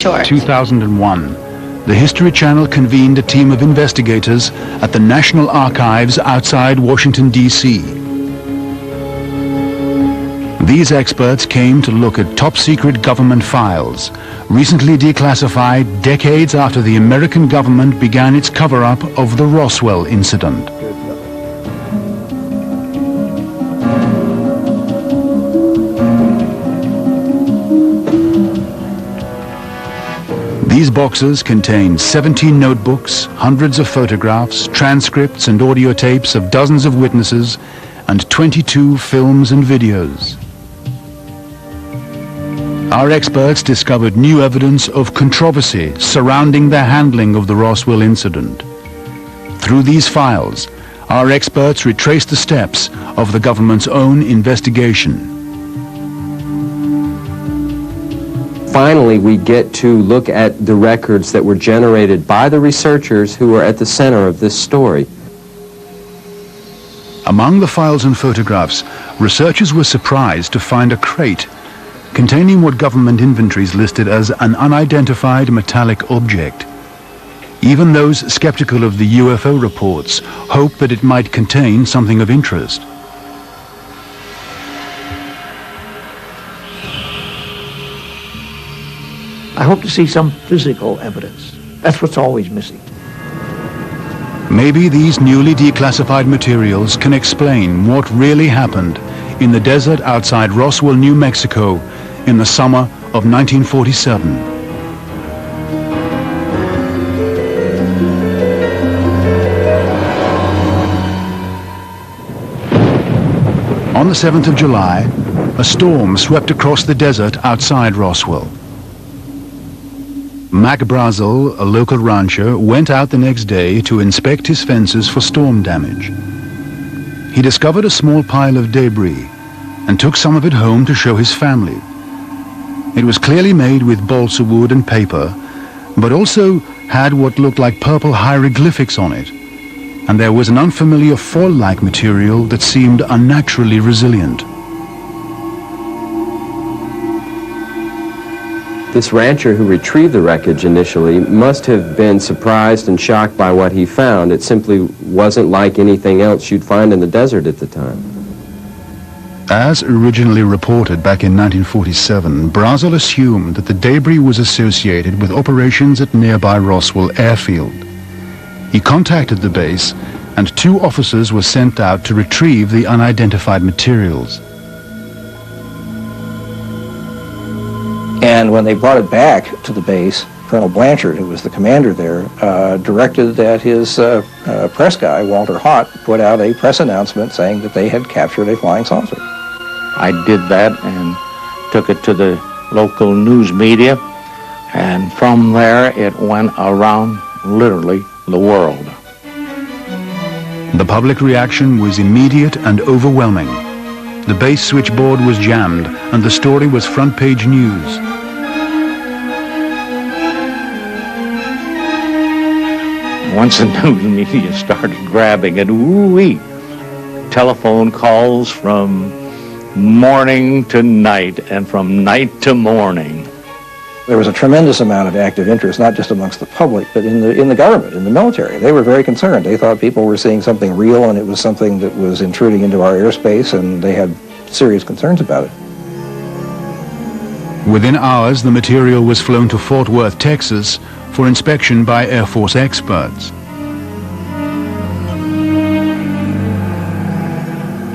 Sure. 2001, the History Channel convened a team of investigators at the National Archives outside Washington, D.C. These experts came to look at top-secret government files, recently declassified decades after the American government began its cover-up of the Roswell incident. These boxes contain 17 notebooks, hundreds of photographs, transcripts and audio tapes of dozens of witnesses, and 22 films and videos. Our experts discovered new evidence of controversy surrounding the handling of the Roswell incident. Through these files, our experts retraced the steps of the government's own investigation. Finally, we get to look at the records that were generated by the researchers who were at the center of this story. Among the files and photographs, researchers were surprised to find a crate containing what government inventories listed as an unidentified metallic object. Even those skeptical of the UFO reports hoped that it might contain something of interest. I hope to see some physical evidence. That's what's always missing. Maybe these newly declassified materials can explain what really happened in the desert outside Roswell, New Mexico in the summer of 1947. On the 7th of July, a storm swept across the desert outside Roswell. Mac Brazel, a local rancher, went out the next day to inspect his fences for storm damage. He discovered a small pile of debris and took some of it home to show his family. It was clearly made with balsa wood and paper, but also had what looked like purple hieroglyphics on it, and there was an unfamiliar foil-like material that seemed unnaturally resilient. This rancher who retrieved the wreckage initially must have been surprised and shocked by what he found. It simply wasn't like anything else you'd find in the desert at the time. As originally reported back in 1947, Brazel assumed that the debris was associated with operations at nearby Roswell Airfield. He contacted the base, and 2 officers were sent out to retrieve the unidentified materials. And when they brought it back to the base, Colonel Blanchard, who was the commander there, directed that his press guy, Walter Hott, put out a press announcement saying that they had captured a flying saucer. I did that and took it to the local news media, and from there it went around literally the world. The public reaction was immediate and overwhelming. The base switchboard was jammed, and the story was front-page news. Once the news media started grabbing it, ooh-wee, telephone calls from morning to night and from night to morning. There was a tremendous amount of active interest, not just amongst the public, but in the government, in the military. They were very concerned. They thought people were seeing something real, and it was something that was intruding into our airspace, and they had serious concerns about it. Within hours, the material was flown to Fort Worth, Texas, for inspection by Air Force experts.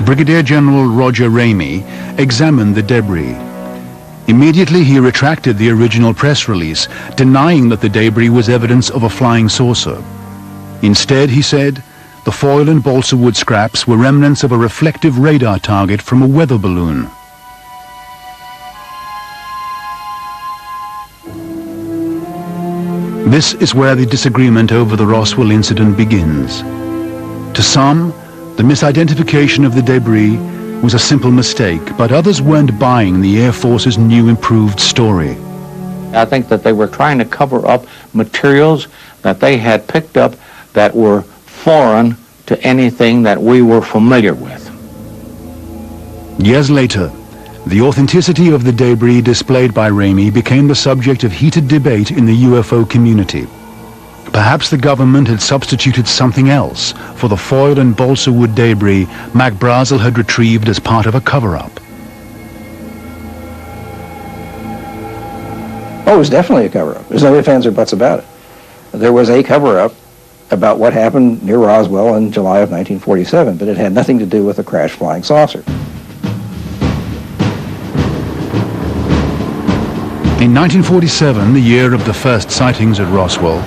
Brigadier General Roger Ramey examined the debris. Immediately, he retracted the original press release, denying that the debris was evidence of a flying saucer. Instead, he said, the foil and balsa wood scraps were remnants of a reflective radar target from a weather balloon. This is where the disagreement over the Roswell incident begins. To some, the misidentification of the debris was a simple mistake, but others weren't buying the Air Force's new improved story. I think that they were trying to cover up materials that they had picked up that were foreign to anything that we were familiar with. Years later, The authenticity of the debris displayed by Ramey became the subject of heated debate in the UFO community. Perhaps the government had substituted something else for the foil and balsa wood debris Mac Brazel had retrieved as part of a cover-up. Oh, it was definitely a cover-up. There's no ifs, ands, or buts about it. There was a cover-up about what happened near Roswell in July of 1947, but it had nothing to do with a crashed flying saucer. In 1947, the year of the first sightings at Roswell,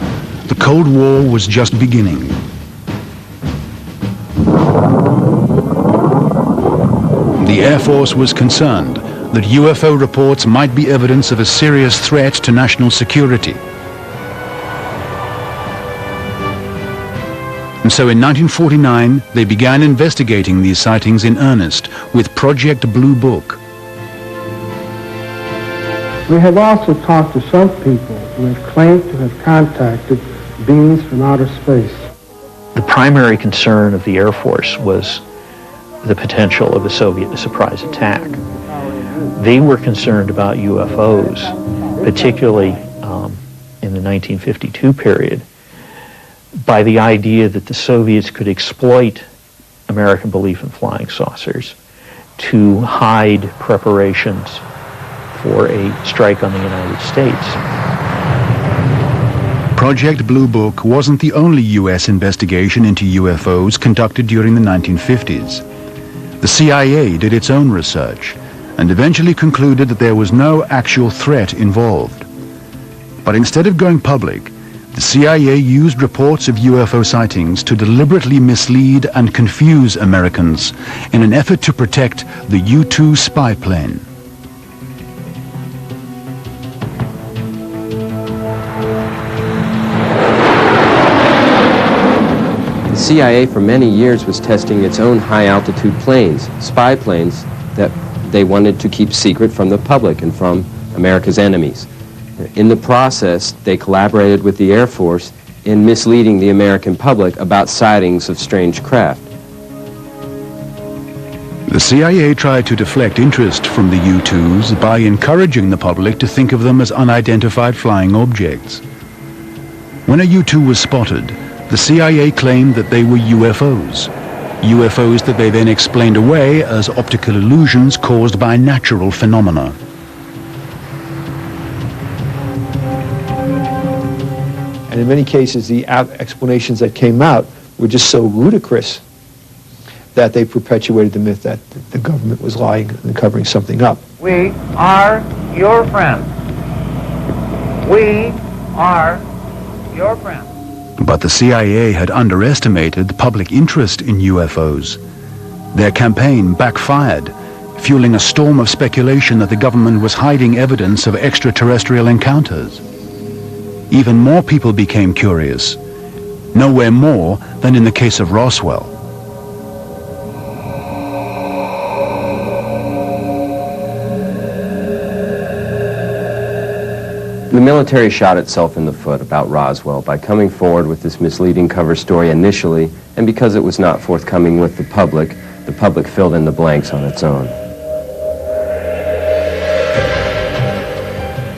the Cold War was just beginning. The Air Force was concerned that UFO reports might be evidence of a serious threat to national security. And so in 1949, they began investigating these sightings in earnest with Project Blue Book. We have also talked to some people who have claimed to have contacted beings from outer space. The primary concern of the Air Force was the potential of a Soviet surprise attack. They were concerned about UFOs, particularly in the 1952 period, by the idea that the Soviets could exploit American belief in flying saucers to hide preparations for a strike on the United States. Project Blue Book wasn't the only U.S. investigation into UFOs conducted during the 1950s. The CIA did its own research and eventually concluded that there was no actual threat involved. But instead of going public, the CIA used reports of UFO sightings to deliberately mislead and confuse Americans in an effort to protect the U-2 spy plane. The CIA for many years was testing its own high-altitude planes, spy planes that they wanted to keep secret from the public and from America's enemies. In the process, they collaborated with the Air Force in misleading the American public about sightings of strange craft. The CIA tried to deflect interest from the U-2s by encouraging the public to think of them as unidentified flying objects. When a U-2 was spotted, the CIA claimed that they were UFOs. UFOs that they then explained away as optical illusions caused by natural phenomena. And in many cases, the explanations that came out were just so ludicrous that they perpetuated the myth that the government was lying and covering something up. We are your friends. We are your friends. But the CIA had underestimated public interest in UFOs. Their campaign backfired, fueling a storm of speculation that the government was hiding evidence of extraterrestrial encounters. Even more people became curious, nowhere more than in the case of Roswell. The military shot itself in the foot about Roswell by coming forward with this misleading cover story initially, and because it was not forthcoming with the public filled in the blanks on its own.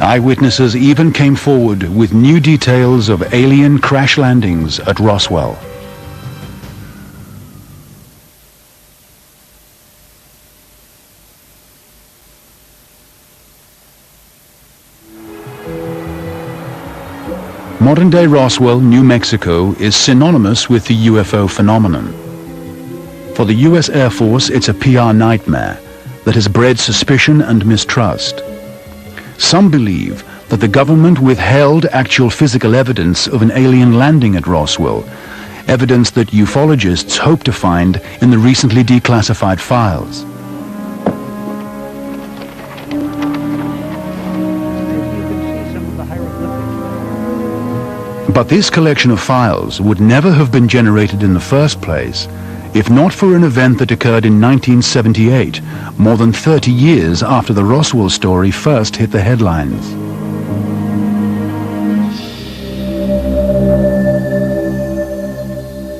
Eyewitnesses even came forward with new details of alien crash landings at Roswell. Modern-day Roswell, New Mexico is synonymous with the UFO phenomenon. For the U.S. Air Force, it's a PR nightmare that has bred suspicion and mistrust. Some believe that the government withheld actual physical evidence of an alien landing at Roswell, evidence that ufologists hope to find in the recently declassified files. But this collection of files would never have been generated in the first place if not for an event that occurred in 1978, more than 30 years after the Roswell story first hit the headlines.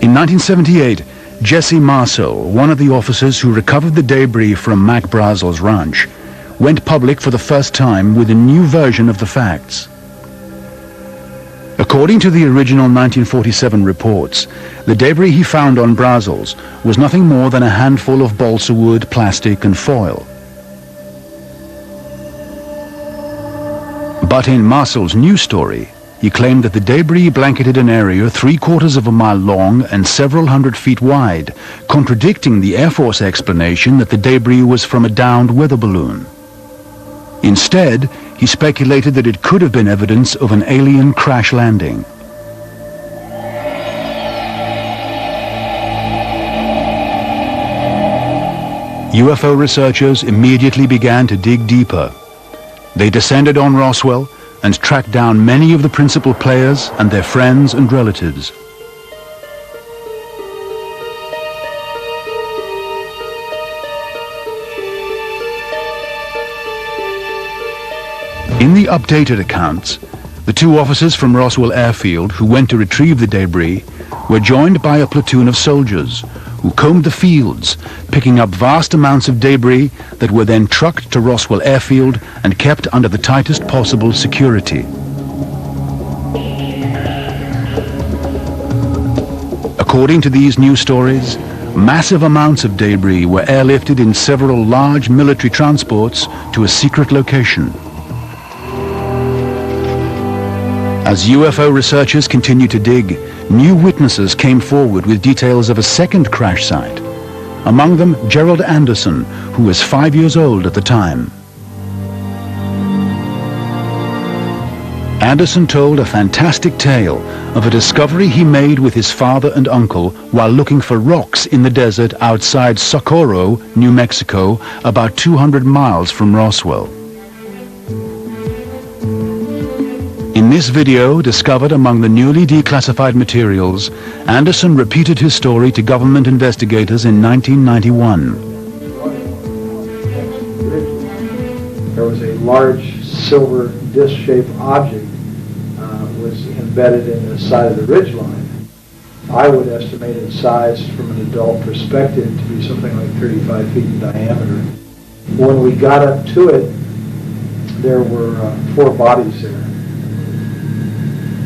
In 1978, Jesse Marceau, one of the officers who recovered the debris from Mac Brazel's ranch, went public for the first time with a new version of the facts. According to the original 1947 reports, the debris he found on Brazils was nothing more than a handful of balsa wood, plastic and foil. But in Marcel's new story, he claimed that the debris blanketed an area 3/4 of a mile long and several hundred feet wide, contradicting the Air Force explanation that the debris was from a downed weather balloon. Instead, he speculated that it could have been evidence of an alien crash landing. UFO researchers immediately began to dig deeper. They descended on Roswell and tracked down many of the principal players and their friends and relatives. In the updated accounts, the two officers from Roswell Airfield who went to retrieve the debris were joined by a platoon of soldiers who combed the fields, picking up vast amounts of debris that were then trucked to Roswell Airfield and kept under the tightest possible security. According to these news stories, massive amounts of debris were airlifted in several large military transports to a secret location. As UFO researchers continued to dig, new witnesses came forward with details of a second crash site. Among them, Gerald Anderson, who was 5 years old at the time. Anderson told a fantastic tale of a discovery he made with his father and uncle while looking for rocks in the desert outside Socorro, New Mexico, about 200 miles from Roswell. In this video, discovered among the newly declassified materials, Anderson repeated his story to government investigators in 1991. There was a large silver disc-shaped object was embedded in the side of the ridgeline. I would estimate its size from an adult perspective to be something like 35 feet in diameter. When we got up to it, there were 4 bodies there.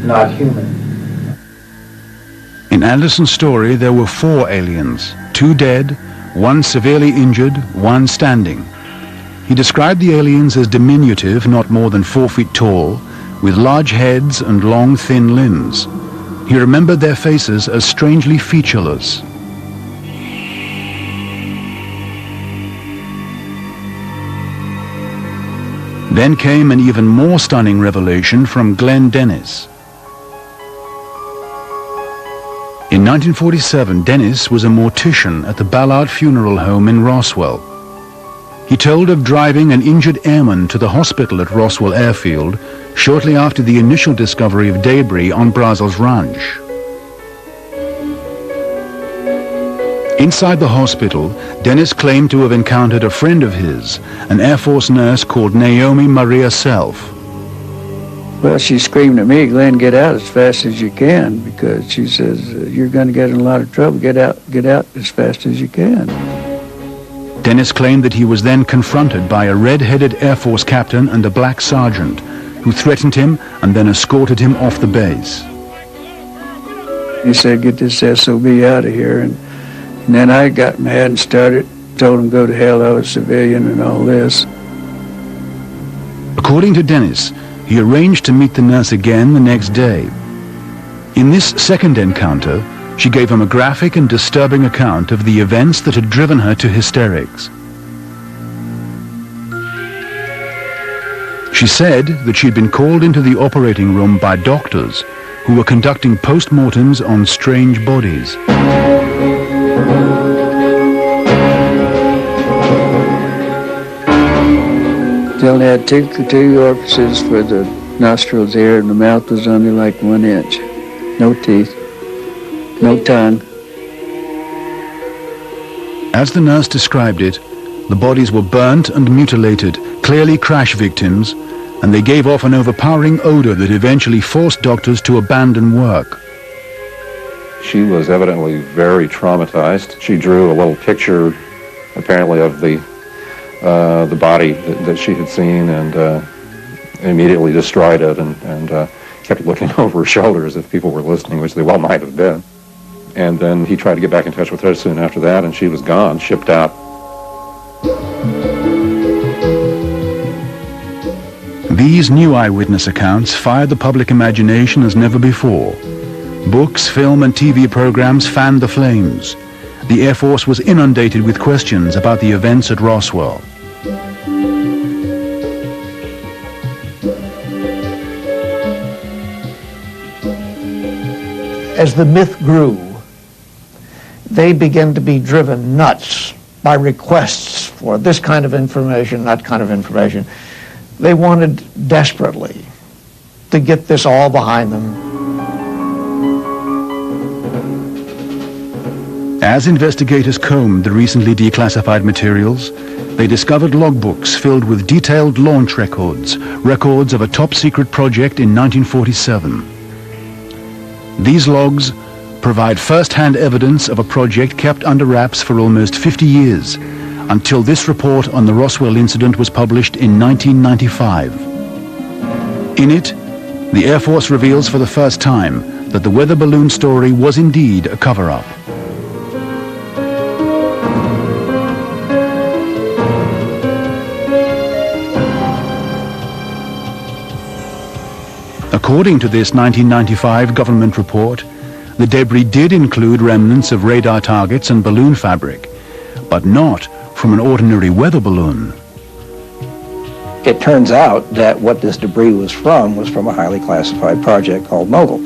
Not human. In Anderson's story, there were 4 aliens, 2 dead, 1 severely injured, 1 standing. He described the aliens as diminutive, not more than 4 feet tall, with large heads and long, thin limbs. He remembered their faces as strangely featureless. Then came an even more stunning revelation from Glenn Dennis. In 1947, Dennis was a mortician at the Ballard Funeral Home in Roswell. He told of driving an injured airman to the hospital at Roswell Airfield shortly after the initial discovery of debris on Brazils Ranch. Inside the hospital, Dennis claimed to have encountered a friend of his, an Air Force nurse called Naomi Maria Self. Well, she screamed at me, "Glenn, get out as fast as you can," because she says, "You're going to get in a lot of trouble. Get out as fast as you can." Dennis claimed that he was then confronted by a red-headed Air Force captain and a black sergeant who threatened him and then escorted him off the base. He said, "Get this SOB out of here." And then I got mad and told him go to hell, I was a civilian and all this. According to Dennis, he arranged to meet the nurse again the next day. In this second encounter, she gave him a graphic and disturbing account of the events that had driven her to hysterics. She said that she'd been called into the operating room by doctors who were conducting post-mortems on strange bodies. They only had two orifices for the nostrils here, and the mouth was only like 1 inch. No teeth, no tongue. As the nurse described it, the bodies were burnt and mutilated, clearly crash victims, and they gave off an overpowering odor that eventually forced doctors to abandon work. She was evidently very traumatized. She drew a little picture, apparently, of the the body that she had seen, and immediately destroyed it, and kept looking over her shoulder as if people were listening, which they well might have been. And then he tried to get back in touch with her soon after that, and she was gone, shipped out. These new eyewitness accounts fired the public imagination as never before. Books, film, and TV programs fanned the flames. The Air Force was inundated with questions about the events at Roswell. As the myth grew, they began to be driven nuts by requests for this kind of information, that kind of information. They wanted desperately to get this all behind them. As investigators combed the recently declassified materials, they discovered logbooks filled with detailed launch records, records of a top-secret project in 1947. These logs provide first-hand evidence of a project kept under wraps for almost 50 years, until this report on the Roswell incident was published in 1995. In it, the Air Force reveals for the first time that the weather balloon story was indeed a cover-up. According to this 1995 government report, the debris did include remnants of radar targets and balloon fabric, but not from an ordinary weather balloon. It turns out that what this debris was from a highly classified project called Mogul.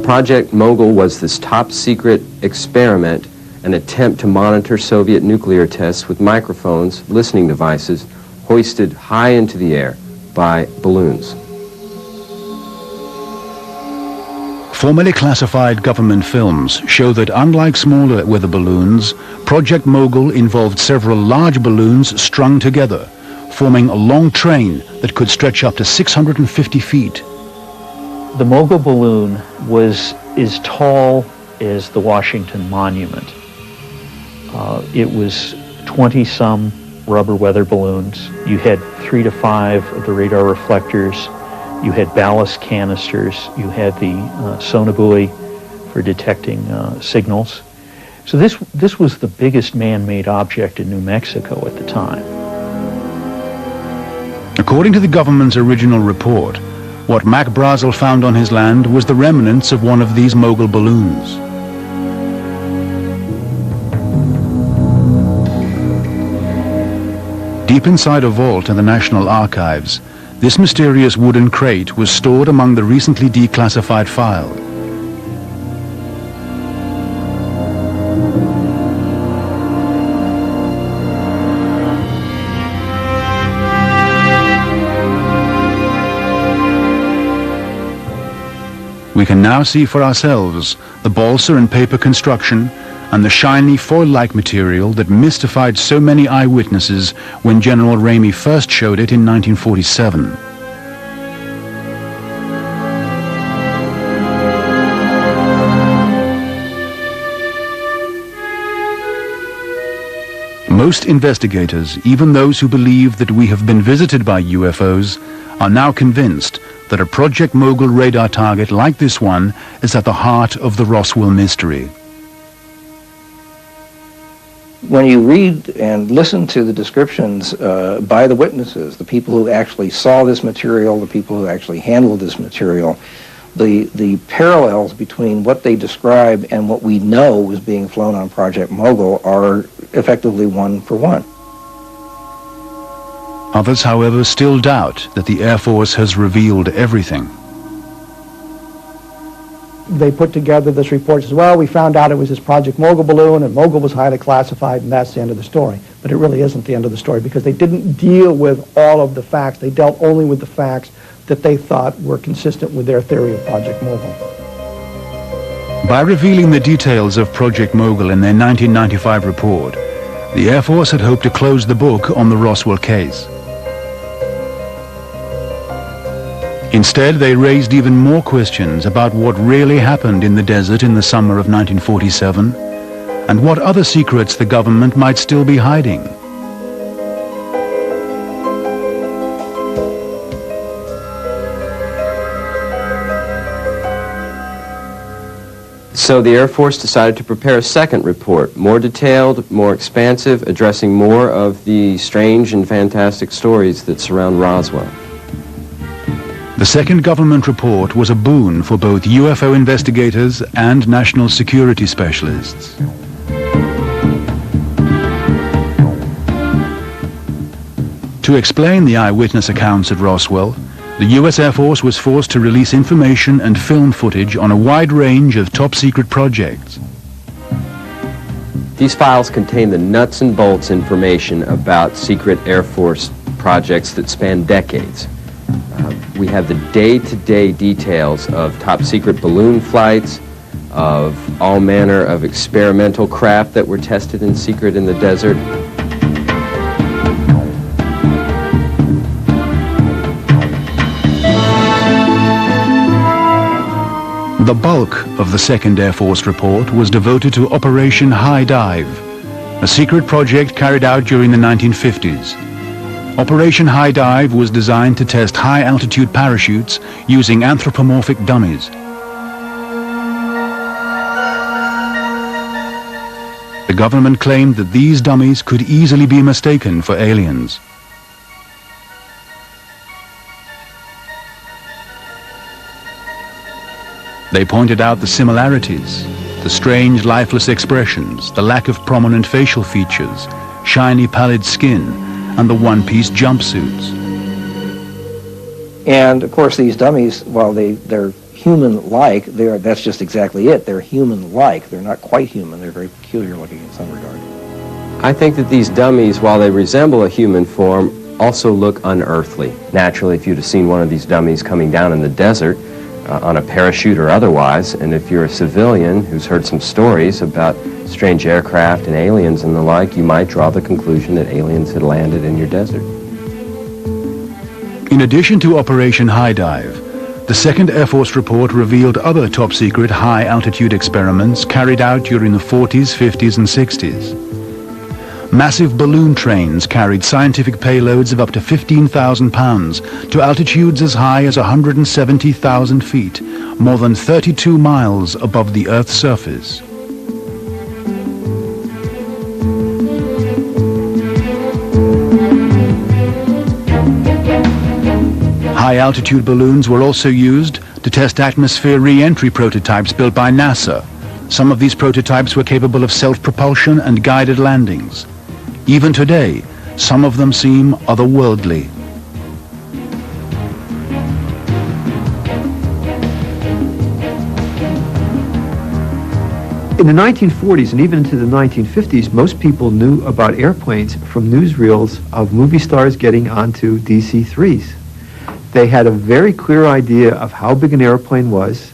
Project Mogul was this top-secret experiment, an attempt to monitor Soviet nuclear tests with microphones, listening devices, hoisted high into the air by balloons. Formerly classified government films show that unlike smaller weather balloons, Project Mogul involved several large balloons strung together, forming a long train that could stretch up to 650 feet. The Mogul balloon was as tall as the Washington Monument. It was 20-some rubber weather balloons. You had 3 to 5 of the radar reflectors. You had ballast canisters. You had the sonobuoy for detecting signals. So this was the biggest man-made object in New Mexico at the time. According to the government's original report, what Mac Brazel found on his land was the remnants of one of these Mogul balloons. Deep inside a vault in the National Archives, this mysterious wooden crate was stored among the recently declassified file. We can now see for ourselves the balsa and paper construction and the shiny foil-like material that mystified so many eyewitnesses when General Ramey first showed it in 1947. Most investigators, even those who believe that we have been visited by UFOs, are now convinced that a Project Mogul radar target like this one is at the heart of the Roswell mystery. When you read and listen to the descriptions by the witnesses, the people who actually saw this material, the people who actually handled this material, the parallels between what they describe and what we know was being flown on Project Mogul are effectively one for one. Others, however, still doubt that the Air Force has revealed everything. They put together this report as well. We found out it was this Project Mogul balloon, and Mogul was highly classified, and that's the end of the story. But it really isn't the end of the story, because they didn't deal with all of the facts. They dealt only with the facts that they thought were consistent with their theory of Project Mogul. By revealing the details of Project Mogul in their 1995 report, the Air Force had hoped to close the book on the Roswell case. Instead, they raised even more questions about what really happened in the desert in the summer of 1947, and what other secrets the government might still be hiding. So the Air Force decided to prepare a second report, more detailed, more expansive, addressing more of the strange and fantastic stories that surround Roswell. The second government report was a boon for both UFO investigators and national security specialists. To explain the eyewitness accounts at Roswell, the U.S. Air Force was forced to release information and film footage on a wide range of top-secret projects. These files contain the nuts and bolts information about secret Air Force projects that span decades. We have the day-to-day details of top-secret balloon flights, of all manner of experimental craft that were tested in secret in the desert. The bulk of the Second Air Force report was devoted to Operation High Dive, a secret project carried out during the 1950s. Operation High Dive was designed to test high-altitude parachutes using anthropomorphic dummies. The government claimed that these dummies could easily be mistaken for aliens. They pointed out the similarities, the strange lifeless expressions, the lack of prominent facial features, shiny pallid skin, and the one-piece jumpsuits. And of course these dummies, while they're human-like, that's just exactly it. They're human-like. They're not quite human. They're very peculiar looking in some regard. I think that these dummies, while they resemble a human form, also look unearthly. Naturally, if you'd have seen one of these dummies coming down in the desert, on a parachute or otherwise, and if you're a civilian who's heard some stories about strange aircraft and aliens and the like, you might draw the conclusion that aliens had landed in your desert. In addition to Operation High Dive, the Second Air Force report revealed other top-secret high-altitude experiments carried out during the 40s, 50s, and 60s. Massive balloon trains carried scientific payloads of up to 15,000 pounds to altitudes as high as 170,000 feet, more than 32 miles above the Earth's surface. High-altitude balloons were also used to test atmosphere re-entry prototypes built by NASA. Some of these prototypes were capable of self-propulsion and guided landings. Even today, some of them seem otherworldly. In the 1940s and even into the 1950s, most people knew about airplanes from newsreels of movie stars getting onto DC-3s. They had a very clear idea of how big an airplane was,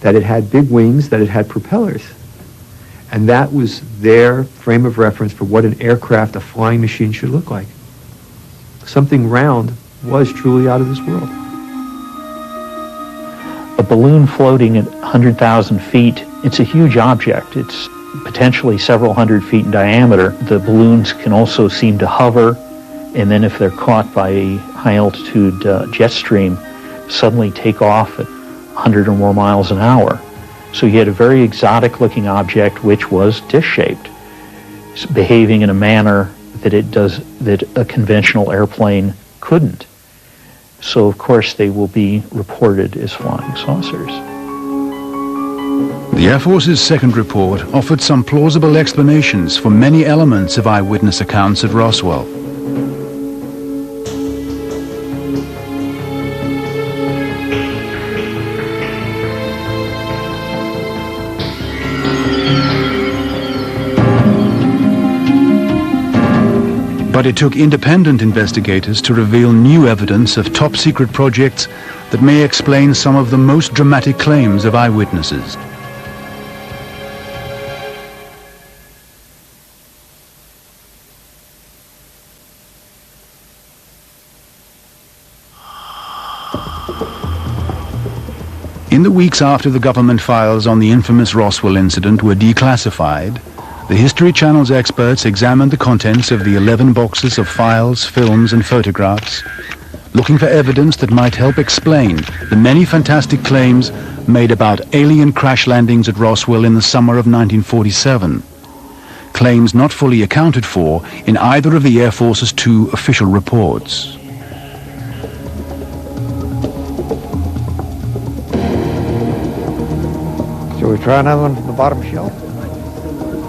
that it had big wings, that it had propellers. And that was their frame of reference for what an aircraft, a flying machine, should look like. Something round was truly out of this world. A balloon floating at 100,000 feet, it's a huge object. It's potentially several hundred feet in diameter. The balloons can also seem to hover, and then if they're caught by a high-altitude jet stream, suddenly take off at 100 or more miles an hour. So you had a very exotic-looking object which was dish-shaped, behaving in a manner that a conventional airplane couldn't. So of course they will be reported as flying saucers. The Air Force's second report offered some plausible explanations for many elements of eyewitness accounts at Roswell. But it took independent investigators to reveal new evidence of top-secret projects that may explain some of the most dramatic claims of eyewitnesses. In the weeks after the government files on the infamous Roswell incident were declassified, The History Channel's experts examined the contents of the 11 boxes of files, films, and photographs, looking for evidence that might help explain the many fantastic claims made about alien crash landings at Roswell in the summer of 1947. Claims not fully accounted for in either of the Air Force's two official reports. Shall we try another one from the bottom shelf?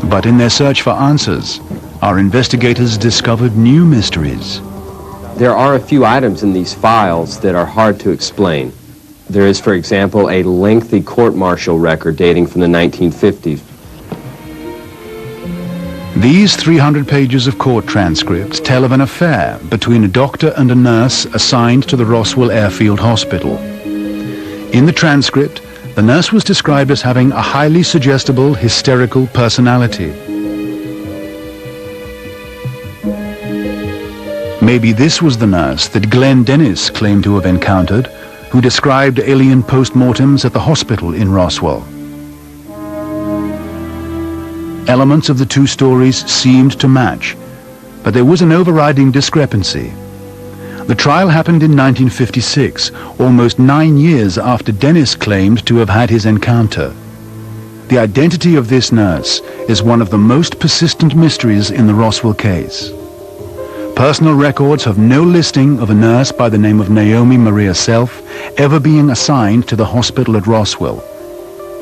But in their search for answers, our investigators discovered new mysteries. There are a few items in these files that are hard to explain. There is, for example, a lengthy court-martial record dating from the 1950s. These 300 pages of court transcripts tell of an affair between a doctor and a nurse assigned to the Roswell Airfield Hospital. In the transcript, the nurse was described as having a highly suggestible, hysterical personality. Maybe this was the nurse that Glenn Dennis claimed to have encountered, who described alien postmortems at the hospital in Roswell. Elements of the two stories seemed to match, but there was an overriding discrepancy. The trial happened in 1956, almost 9 years after Dennis claimed to have had his encounter. The identity of this nurse is one of the most persistent mysteries in the Roswell case. Personal records have no listing of a nurse by the name of Naomi Maria Self ever being assigned to the hospital at Roswell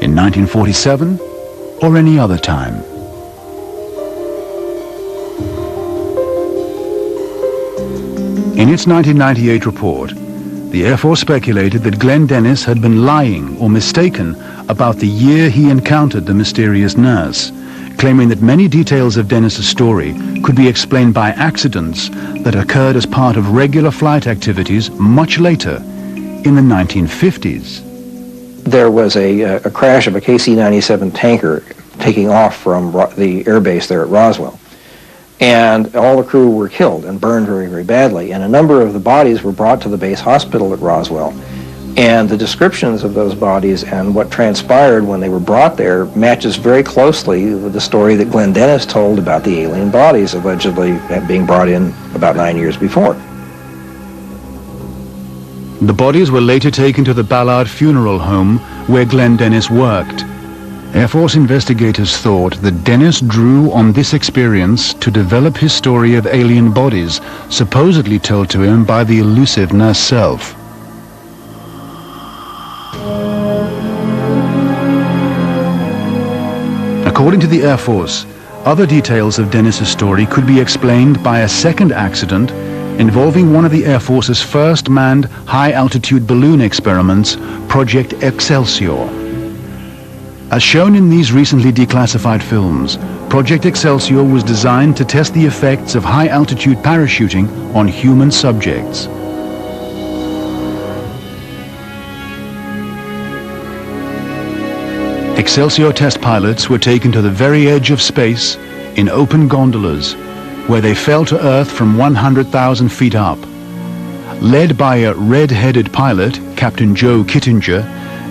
in 1947 or any other time. In its 1998 report, the Air Force speculated that Glenn Dennis had been lying or mistaken about the year he encountered the mysterious nurse, claiming that many details of Dennis's story could be explained by accidents that occurred as part of regular flight activities much later, in the 1950s. There was a crash of a KC-97 tanker taking off from the air base there at Roswell. And all the crew were killed and burned very, very badly. And a number of the bodies were brought to the base hospital at Roswell. And the descriptions of those bodies and what transpired when they were brought there matches very closely with the story that Glenn Dennis told about the alien bodies allegedly being brought in about 9 years before. The bodies were later taken to the Ballard Funeral Home where Glenn Dennis worked. Air Force investigators thought that Dennis drew on this experience to develop his story of alien bodies, supposedly told to him by the elusive nurse Self. According to the Air Force, other details of Dennis's story could be explained by a second accident involving one of the Air Force's first manned high-altitude balloon experiments, Project Excelsior. As shown in these recently declassified films, Project Excelsior was designed to test the effects of high-altitude parachuting on human subjects. Excelsior test pilots were taken to the very edge of space in open gondolas, where they fell to Earth from 100,000 feet up. Led by a red-headed pilot, Captain Joe Kittinger,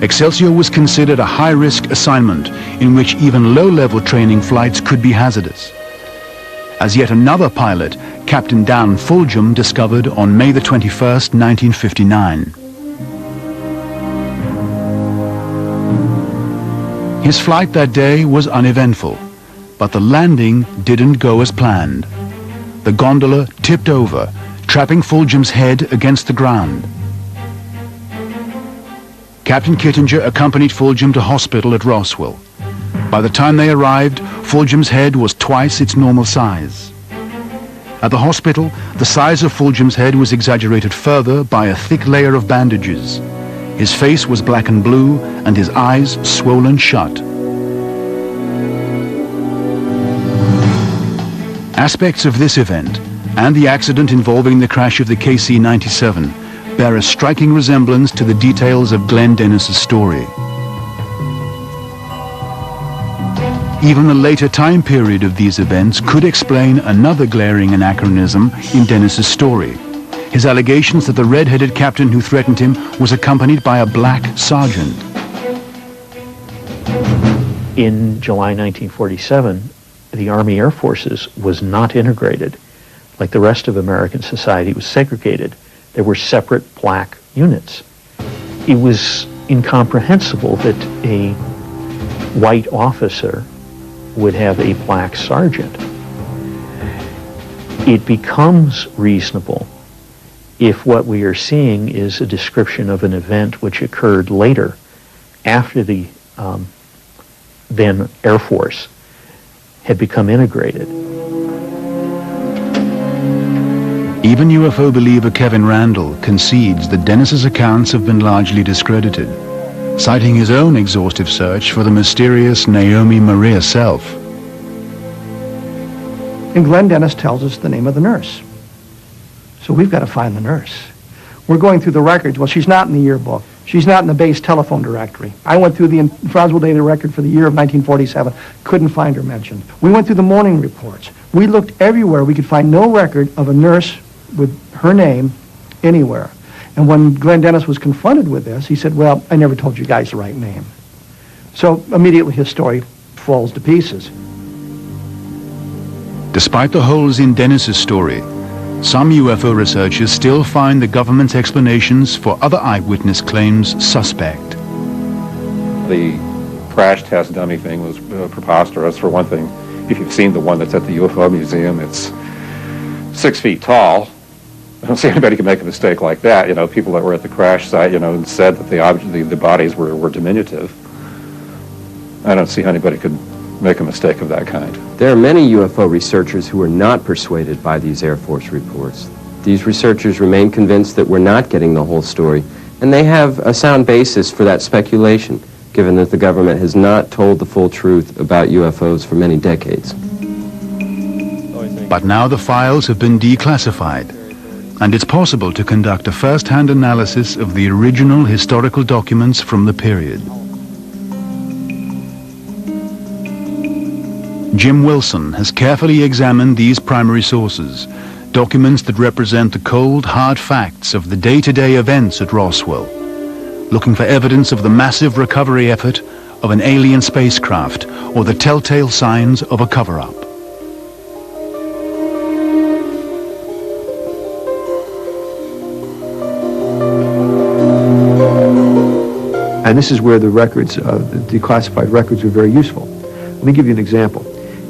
Excelsior was considered a high-risk assignment in which even low-level training flights could be hazardous. As yet another pilot, Captain Dan Fulgham, discovered on May the 21st, 1959. His flight that day was uneventful, but the landing didn't go as planned. The gondola tipped over, trapping Fulgham's head against the ground. Captain Kittinger accompanied Fulgham to hospital at Roswell. By the time they arrived, Fulgham's head was twice its normal size. At the hospital, the size of Fulgham's head was exaggerated further by a thick layer of bandages. His face was black and blue, and his eyes swollen shut. Aspects of this event, and the accident involving the crash of the KC-97, bear a striking resemblance to the details of Glenn Dennis's story. Even the later time period of these events could explain another glaring anachronism in Dennis's story. His allegations that the red-headed captain who threatened him was accompanied by a black sergeant. In July 1947, the Army Air Forces was not integrated. Like the rest of American society, it was segregated. There were separate black units. It was incomprehensible that a white officer would have a black sergeant. It becomes reasonable if what we are seeing is a description of an event which occurred later, after the then Air Force had become integrated. Even UFO believer Kevin Randall concedes that Dennis's accounts have been largely discredited, citing his own exhaustive search for the mysterious Naomi Maria self. And Glenn Dennis tells us the name of the nurse. So we've got to find the nurse. We're going through the records. Well, she's not in the yearbook. She's not in the base telephone directory. I went through the Roswell data record for the year of 1947. Couldn't find her mentioned. We went through the morning reports. We looked everywhere. We could find no record of a nurse with her name anywhere. And when Glenn Dennis was confronted with this, he said, well, I never told you guys the right name. So immediately his story falls to pieces. Despite the holes in Dennis's story, some UFO researchers still find the government's explanations for other eyewitness claims suspect. The crash test dummy thing was preposterous. For one thing, if you've seen the one that's at the UFO Museum, it's 6 feet tall. I don't see anybody can make a mistake like that. You know, people that were at the crash site, you know, and said that the bodies were diminutive. I don't see how anybody could make a mistake of that kind. There are many UFO researchers who are not persuaded by these Air Force reports. These researchers remain convinced that we're not getting the whole story, and they have a sound basis for that speculation, given that the government has not told the full truth about UFOs for many decades. But now the files have been declassified, and it's possible to conduct a first-hand analysis of the original historical documents from the period. Jim Wilson has carefully examined these primary sources, documents that represent the cold, hard facts of the day-to-day events at Roswell, looking for evidence of the massive recovery effort of an alien spacecraft or the telltale signs of a cover-up. And this is where the records, the declassified records, are very useful. Let me give you an example.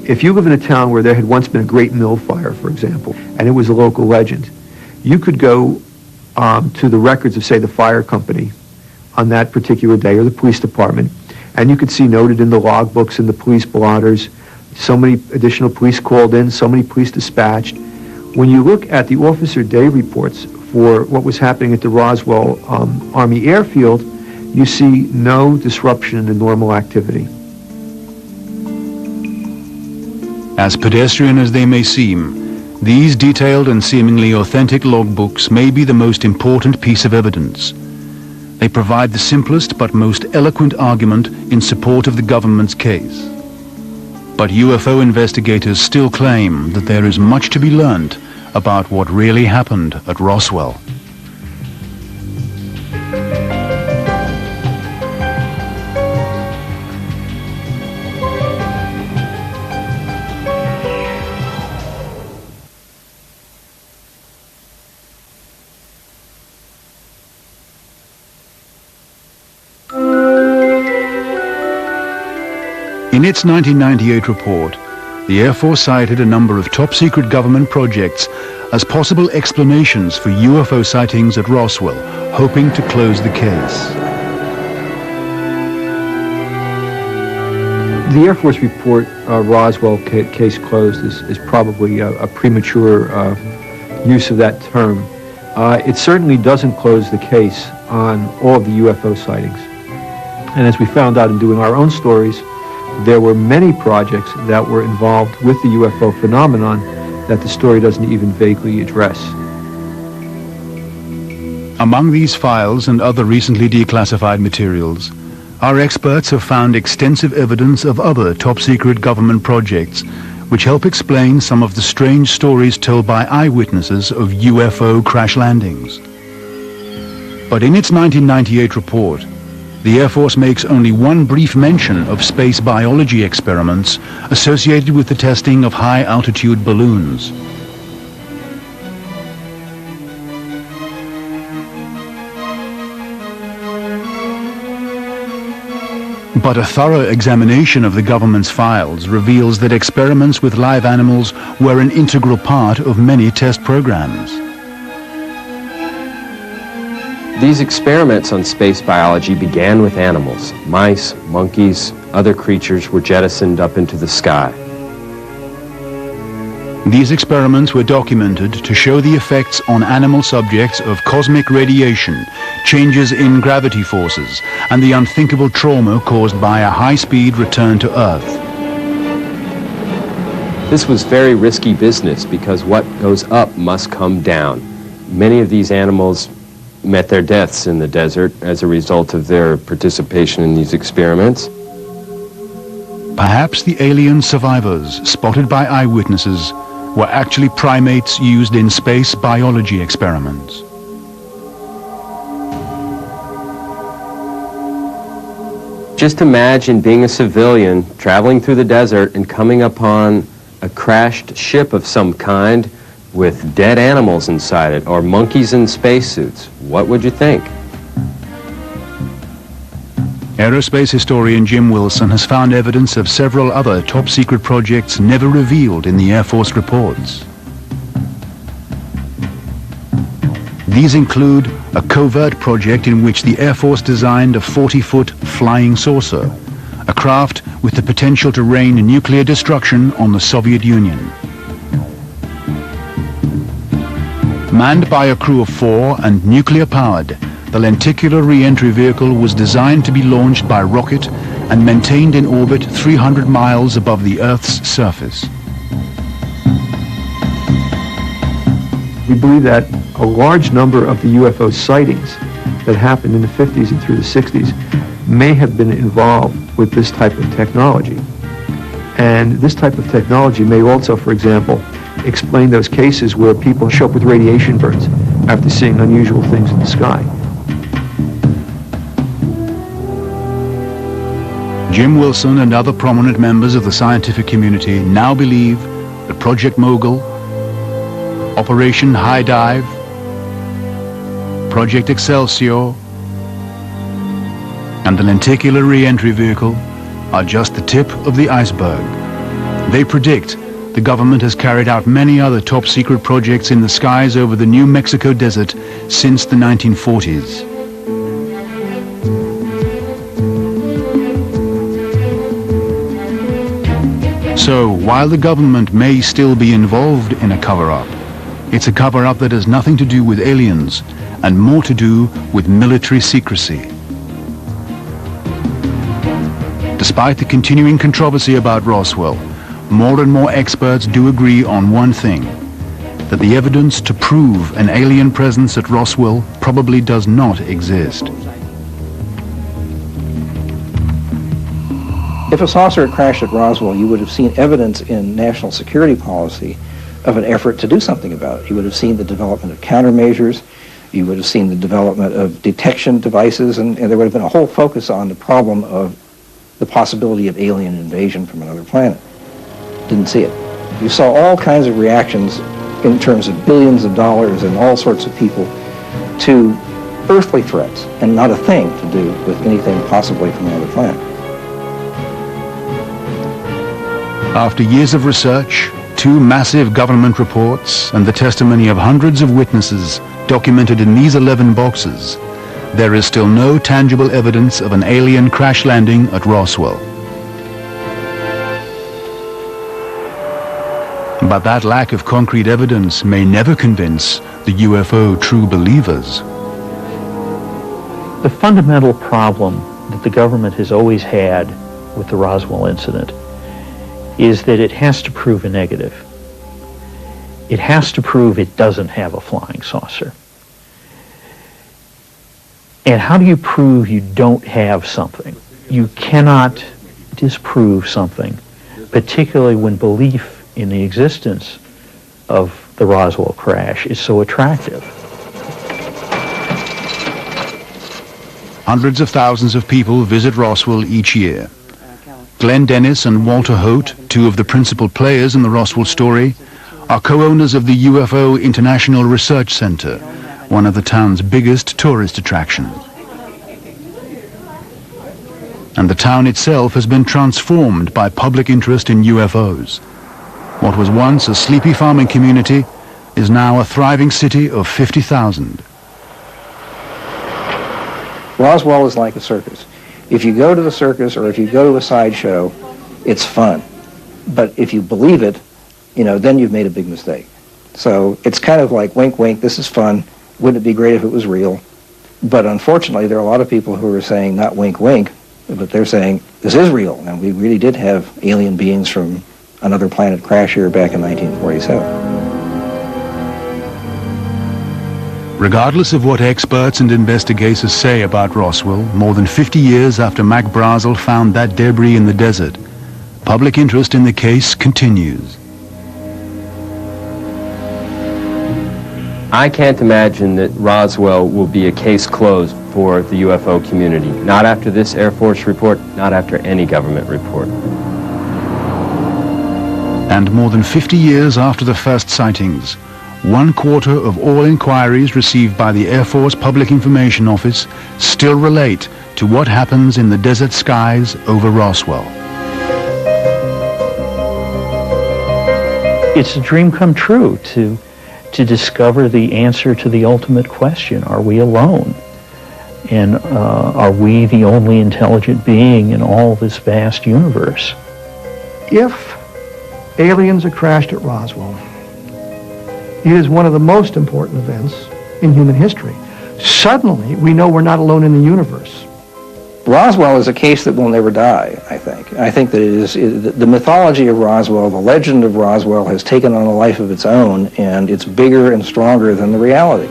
If you live in a town where there had once been a great mill fire, for example, and it was a local legend, you could go to the records of, say, the fire company on that particular day, or the police department, and you could see noted in the logbooks and the police blotters, so many additional police called in, so many police dispatched. When you look at the officer day reports for what was happening at the Roswell Army Airfield, you see no disruption in the normal activity. As pedestrian as they may seem, these detailed and seemingly authentic logbooks may be the most important piece of evidence. They provide the simplest but most eloquent argument in support of the government's case. But UFO investigators still claim that there is much to be learned about what really happened at Roswell. In its 1998 report, the Air Force cited a number of top-secret government projects as possible explanations for UFO sightings at Roswell, hoping to close the case. The Air Force report, Roswell case closed, is probably a premature use of that term. It certainly doesn't close the case on all of the UFO sightings. And as we found out in doing our own stories, there were many projects that were involved with the UFO phenomenon that the story doesn't even vaguely address. Among these files and other recently declassified materials, our experts have found extensive evidence of other top-secret government projects which help explain some of the strange stories told by eyewitnesses of UFO crash landings. But in its 1998 report, the Air Force makes only one brief mention of space biology experiments associated with the testing of high-altitude balloons. But a thorough examination of the government's files reveals that experiments with live animals were an integral part of many test programs. These experiments on space biology began with animals. Mice, monkeys, other creatures were jettisoned up into the sky. These experiments were documented to show the effects on animal subjects of cosmic radiation, changes in gravity forces, and the unthinkable trauma caused by a high-speed return to Earth. This was very risky business because what goes up must come down. Many of these animals met their deaths in the desert as a result of their participation in these experiments. Perhaps the alien survivors spotted by eyewitnesses were actually primates used in space biology experiments. Just imagine being a civilian traveling through the desert and coming upon a crashed ship of some kind with dead animals inside it, or monkeys in spacesuits. What would you think? Aerospace historian Jim Wilson has found evidence of several other top-secret projects never revealed in the Air Force reports. These include a covert project in which the Air Force designed a 40-foot flying saucer, a craft with the potential to rain nuclear destruction on the Soviet Union. Manned by a crew of 4 and nuclear-powered, the lenticular re-entry vehicle was designed to be launched by rocket and maintained in orbit 300 miles above the Earth's surface. We believe that a large number of the UFO sightings that happened in the 50s and through the 60s may have been involved with this type of technology. And this type of technology may also, for example, explain those cases where people show up with radiation burns after seeing unusual things in the sky. Jim Wilson and other prominent members of the scientific community now believe that Project Mogul, Operation High Dive, Project Excelsior, and the lenticular re-entry vehicle are just the tip of the iceberg. They predict the government has carried out many other top-secret projects in the skies over the New Mexico desert since the 1940s. So, while the government may still be involved in a cover-up, it's a cover-up that has nothing to do with aliens and more to do with military secrecy. Despite the continuing controversy about Roswell, more and more experts do agree on one thing, that the evidence to prove an alien presence at Roswell probably does not exist. If a saucer had crashed at Roswell, you would have seen evidence in national security policy of an effort to do something about it. You would have seen the development of countermeasures, you would have seen the development of detection devices, and there would have been a whole focus on the problem of the possibility of alien invasion from another planet. Didn't see it. You saw all kinds of reactions in terms of billions of dollars and all sorts of people to earthly threats, and not a thing to do with anything possibly from another planet. After years of research, 2 massive government reports, and the testimony of hundreds of witnesses documented in these 11 boxes, there is still no tangible evidence of an alien crash landing at Roswell. But that lack of concrete evidence may never convince the UFO true believers. The fundamental problem that the government has always had with the Roswell incident is that it has to prove a negative. It has to prove it doesn't have a flying saucer. And how do you prove you don't have something? You cannot disprove something, particularly when belief in the existence of the Roswell crash is so attractive. Hundreds of thousands of people visit Roswell each year. Glenn Dennis and Walter Holt, two of the principal players in the Roswell story, are co-owners of the UFO International Research Center, one of the town's biggest tourist attractions. And the town itself has been transformed by public interest in UFOs. What was once a sleepy farming community is now a thriving city of 50,000. Roswell is like a circus. If you go to the circus or if you go to a sideshow, it's fun. But if you believe it, then you've made a big mistake. So it's kind of like wink, wink, this is fun. Wouldn't it be great if it was real? But unfortunately, there are a lot of people who are saying not wink, wink, but they're saying this is real, and we really did have alien beings from another planet crash here back in 1947. Regardless of what experts and investigators say about Roswell, more than 50 years after Mac Brazel found that debris in the desert, public interest in the case continues. I can't imagine that Roswell will be a case closed for the UFO community. Not after this Air Force report, not after any government report. And more than 50 years after the first sightings, 1/4 of all inquiries received by the Air Force Public Information Office still relate to what happens in the desert skies over Roswell. It's a dream come true to discover the answer to the ultimate question: are we alone? And are we the only intelligent being in all this vast universe? If aliens are crashed at Roswell, it is one of the most important events in human history. Suddenly, we know we're not alone in the universe. Roswell is a case that will never die, I think. I think that the mythology of Roswell, the legend of Roswell, has taken on a life of its own, and it's bigger and stronger than the reality.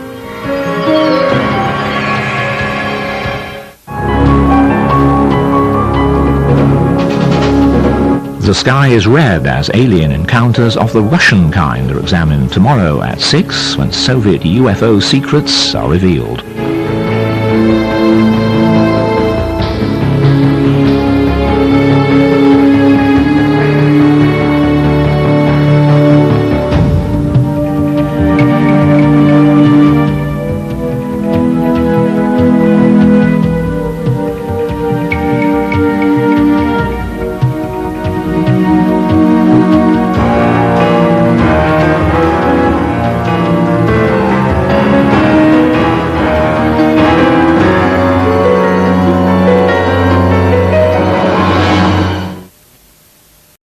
The sky is red as alien encounters of the Russian kind are examined tomorrow at 6 when Soviet UFO secrets are revealed.